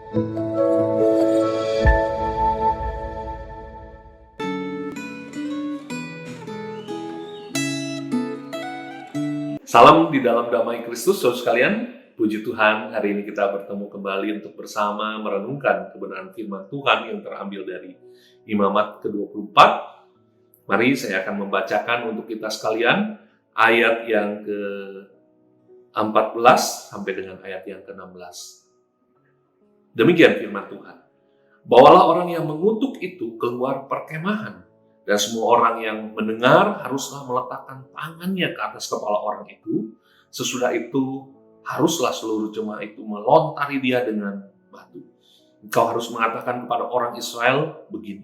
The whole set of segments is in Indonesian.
Salam di dalam damai Kristus, saudara sekalian. Puji Tuhan, hari ini kita bertemu kembali untuk bersama merenungkan kebenaran firman Tuhan yang terambil dari Imamat ke-24. Mari saya akan membacakan untuk kita sekalian ayat yang ke-14 sampai dengan ayat yang ke-16. Demikian firman Tuhan. Bawalah orang yang mengutuk itu keluar perkemahan, dan semua orang yang mendengar haruslah meletakkan tangannya ke atas kepala orang itu. Sesudah itu haruslah seluruh jemaah itu melontari dia dengan batu. Engkau harus mengatakan kepada orang Israel begini: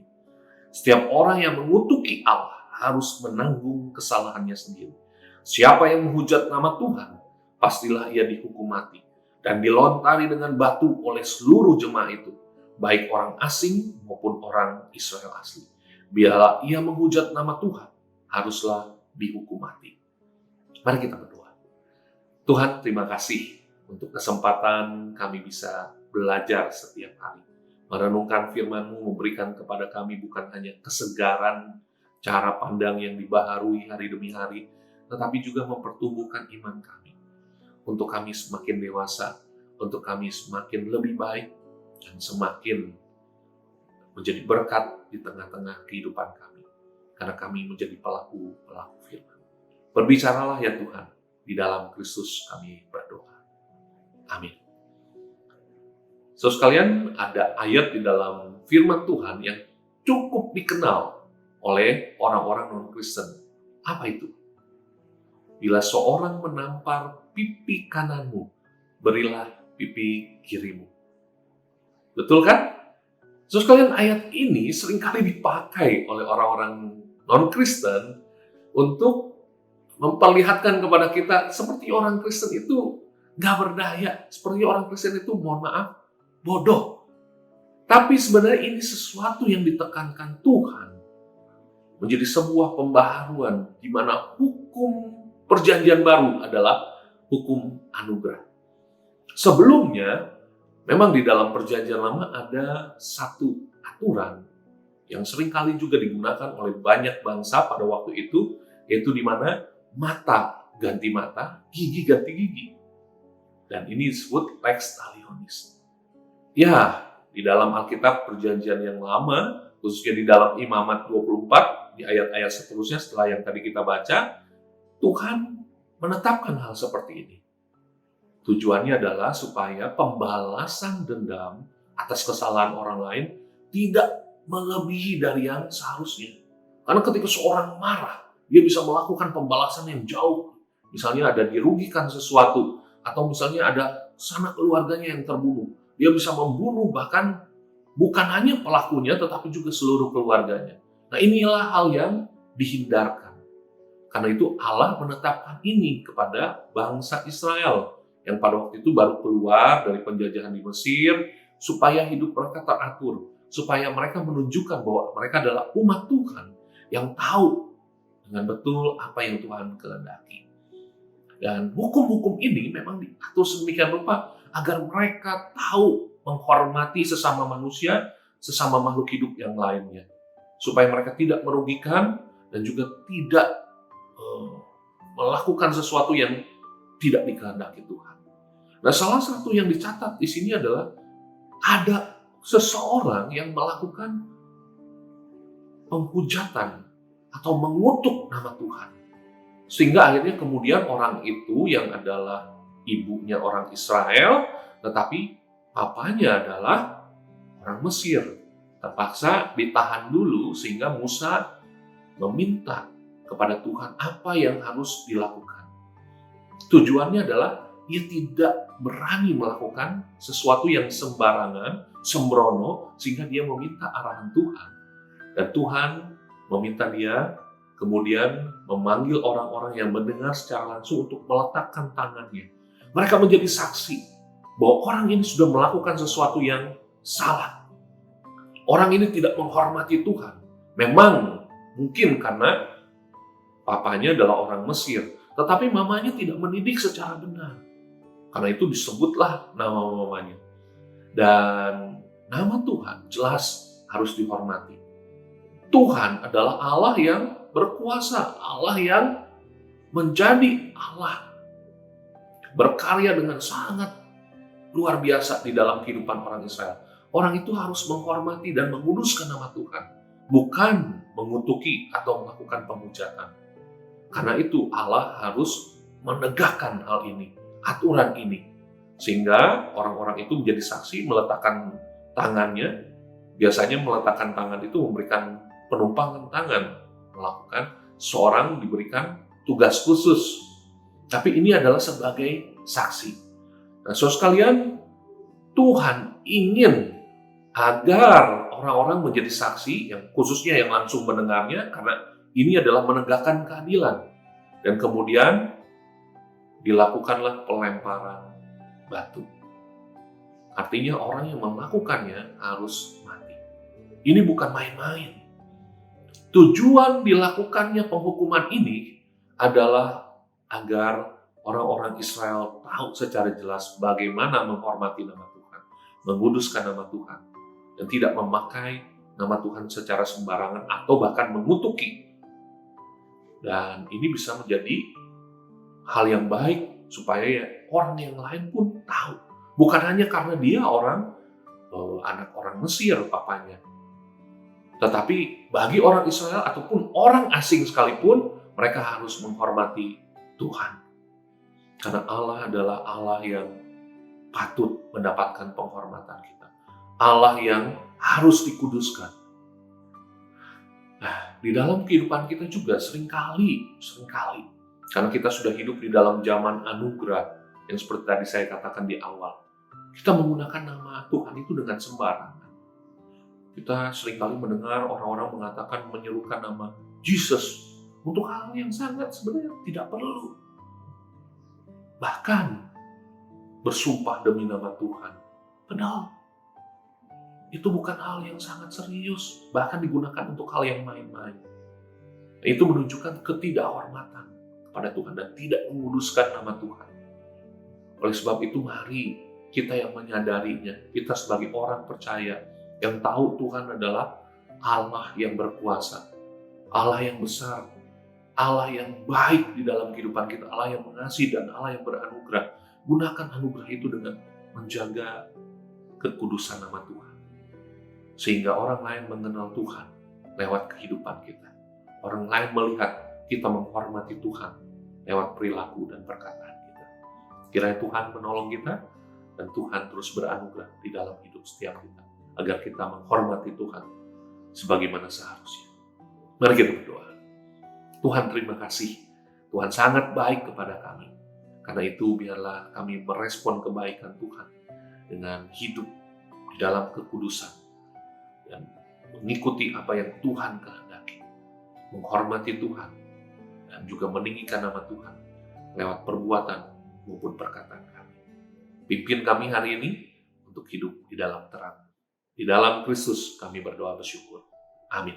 setiap orang yang mengutuki Allah harus menanggung kesalahannya sendiri. Siapa yang menghujat nama Tuhan, pastilah ia dihukum mati dan dilontari dengan batu oleh seluruh jemaah itu, baik orang asing maupun orang Israel asli. Biarlah ia menghujat nama Tuhan, haruslah dihukum mati. Mari kita berdoa. Tuhan, terima kasih untuk kesempatan kami bisa belajar setiap hari. Merenungkan firman-Mu memberikan kepada kami bukan hanya kesegaran, cara pandang yang dibaharui hari demi hari, tetapi juga mempertumbuhkan iman kami. Untuk kami semakin dewasa, untuk kami semakin lebih baik, dan semakin menjadi berkat di tengah-tang kehidupan kami. Karena kami menjadi pelaku-pelaku firman. Berbicaralah ya Tuhan, di dalam Kristus kami berdoa. Amin. Saudara sekalian, ada ayat di dalam firman Tuhan yang cukup dikenal oleh orang-orang non-Kristen. Apa itu? Bila seorang menampar pipi kananmu, berilah pipi kirimu. Betul kan? Saudara sekalian, ayat ini seringkali dipakai oleh orang-orang non-Kristen untuk memperlihatkan kepada kita seperti orang Kristen itu gak berdaya, seperti orang Kristen itu, mohon maaf, bodoh. Tapi sebenarnya ini sesuatu yang ditekankan Tuhan menjadi sebuah pembaharuan di mana hukum perjanjian baru adalah hukum anugerah. Sebelumnya, memang di dalam perjanjian lama ada satu aturan yang seringkali juga digunakan oleh banyak bangsa pada waktu itu, yaitu di mana mata ganti mata, gigi ganti gigi. Dan ini disebut lex talionis. Ya, di dalam Alkitab perjanjian yang lama, khususnya di dalam Imamat 24, di ayat-ayat seterusnya setelah yang tadi kita baca, Tuhan menetapkan hal seperti ini. Tujuannya adalah supaya pembalasan dendam atas kesalahan orang lain tidak melebihi dari yang seharusnya. Karena ketika seorang marah, dia bisa melakukan pembalasan yang jauh. Misalnya ada dirugikan sesuatu, atau misalnya ada sanak keluarganya yang terbunuh. Dia bisa membunuh bahkan bukan hanya pelakunya, tetapi juga seluruh keluarganya. Nah, inilah hal yang dihindarkan. Karena itu Allah menetapkan ini kepada bangsa Israel, yang pada waktu itu baru keluar dari penjajahan di Mesir, supaya hidup mereka teratur, supaya mereka menunjukkan bahwa mereka adalah umat Tuhan yang tahu dengan betul apa yang Tuhan kehendaki. Dan hukum-hukum ini memang diatur sedemikian rupa agar mereka tahu menghormati sesama manusia, sesama makhluk hidup yang lainnya. Supaya mereka tidak merugikan dan juga tidak melakukan sesuatu yang tidak dikehendaki Tuhan. Nah, salah satu yang dicatat di sini adalah ada seseorang yang melakukan penghujatan atau mengutuk nama Tuhan. Sehingga akhirnya kemudian orang itu yang adalah ibunya orang Israel, tetapi papanya adalah orang Mesir, terpaksa ditahan dulu sehingga Musa meminta kepada Tuhan apa yang harus dilakukan. Tujuannya adalah ia tidak berani melakukan sesuatu yang sembarangan, sembrono, sehingga dia meminta arahan Tuhan. Dan Tuhan meminta dia kemudian memanggil orang-orang yang mendengar secara langsung untuk meletakkan tangannya. Mereka menjadi saksi bahwa orang ini sudah melakukan sesuatu yang salah. Orang ini tidak menghormati Tuhan. Memang mungkin karena papanya adalah orang Mesir, tetapi mamanya tidak mendidik secara benar. Karena itu disebutlah nama mamanya. Dan nama Tuhan jelas harus dihormati. Tuhan adalah Allah yang berkuasa, Allah yang menjadi Allah, berkarya dengan sangat luar biasa di dalam kehidupan orang Israel. Orang itu harus menghormati dan menguduskan nama Tuhan, bukan mengutuki atau melakukan pemujaan. Karena itu Allah harus menegakkan hal ini, aturan ini, sehingga orang-orang itu menjadi saksi, meletakkan tangannya. Biasanya meletakkan tangan itu memberikan penumpangan tangan, melakukan seorang diberikan tugas khusus. Tapi ini adalah sebagai saksi. Nah, saudara sekalian, Tuhan ingin agar orang-orang menjadi saksi, yang khususnya yang langsung mendengarnya, karena ini adalah menegakkan keadilan. Dan kemudian dilakukanlah pelemparan batu. Artinya orang yang melakukannya harus mati. Ini bukan main-main. Tujuan dilakukannya penghukuman ini adalah agar orang-orang Israel tahu secara jelas bagaimana menghormati nama Tuhan, menguduskan nama Tuhan, dan tidak memakai nama Tuhan secara sembarangan atau bahkan mengutuki. Dan ini bisa menjadi hal yang baik supaya orang yang lain pun tahu. Bukan hanya karena dia anak orang Mesir papanya. Tetapi bagi orang Israel ataupun orang asing sekalipun, mereka harus menghormati Tuhan. Karena Allah adalah Allah yang patut mendapatkan penghormatan kita. Allah yang harus dikuduskan. Nah, di dalam kehidupan kita juga seringkali, karena kita sudah hidup di dalam zaman anugerah, yang seperti tadi saya katakan di awal, kita menggunakan nama Tuhan itu dengan sembarangan. Kita seringkali mendengar orang-orang mengatakan menyerukan nama Jesus untuk hal yang sangat sebenarnya tidak perlu. Bahkan bersumpah demi nama Tuhan. Padahal itu bukan hal yang sangat serius, bahkan digunakan untuk hal yang main-main. Itu menunjukkan ketidakhormatan kepada Tuhan dan tidak menguduskan nama Tuhan. Oleh sebab itu mari kita yang menyadarinya, kita sebagai orang percaya yang tahu Tuhan adalah Allah yang berkuasa, Allah yang besar, Allah yang baik di dalam kehidupan kita, Allah yang mengasihi dan Allah yang beranugerah. Gunakan anugerah itu dengan menjaga kekudusan nama Tuhan. Sehingga orang lain mengenal Tuhan lewat kehidupan kita. Orang lain melihat kita menghormati Tuhan lewat perilaku dan perkataan kita. Kiranya Tuhan menolong kita dan Tuhan terus beranugerah di dalam hidup setiap kita, agar kita menghormati Tuhan sebagaimana seharusnya. Mari kita berdoa. Tuhan, terima kasih. Tuhan sangat baik kepada kami. Karena itu biarlah kami merespon kebaikan Tuhan dengan hidup di dalam kekudusan dan mengikuti apa yang Tuhan kehendaki. Menghormati Tuhan dan juga meninggikan nama Tuhan lewat perbuatan maupun perkataan kami. Pimpin kami hari ini untuk hidup di dalam terang. Di dalam Kristus kami berdoa bersyukur. Amin.